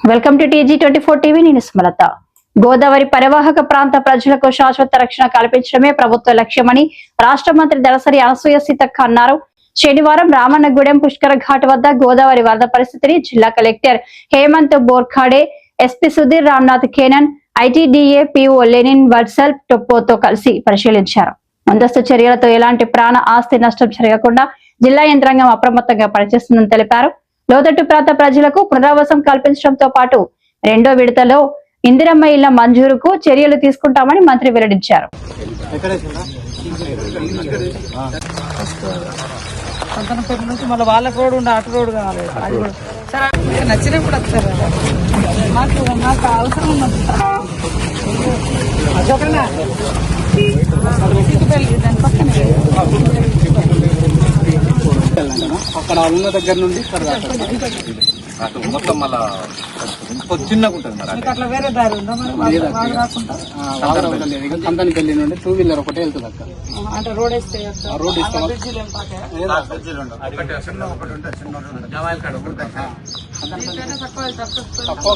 Welcome to TG24 TV. నేను సుమలత. గోదావరి పరివాహక ప్రాంత ప్రజలకు శాశ్వత రక్షణ కల్పించడమే ప్రభుత్వ లక్ష్యమని రాష్ట్ర మంత్రి దళసరి అనసూయ సీతక్క అన్నారు. శనివారం రామన్నగూడెం పుష్కర ఘాట్ వద్ద గోదావరి వరద పరిస్థితిని జిల్లా collector Hemant Borkhade, SP Sudhir Ramnath Kenan, ITDA PO Lenin Vatsal టొప్పోతో కలిసి పరిశీలించారు. ముందస్తు చర్యలతో ఎలాంటి ప్రాణ ఆస్తి నష్టం జరగకుండా జిల్లా యంత్రాంగం అప్రమత్తంగా పనిచేస్తుందని తెలిపారు. లోతట్టు ప్రాంత ప్రజలకు పునరావాసం కల్పించడంతో పాటు రెండో విడతలో ఇందిరమ్మ ఇళ్ల మంజూరుకు చర్యలు తీసుకుంటామని మంత్రి వెల్లడించారు. అక్కడ ఉన్న దగ్గర నుండి మొత్తం మళ్ళా చిన్నగా ఉంటుంది కందనపల్లి నుండి 2 వీలర్ ఒకటే వెళ్తుంది అక్కడ. రోడ్ తక్కువ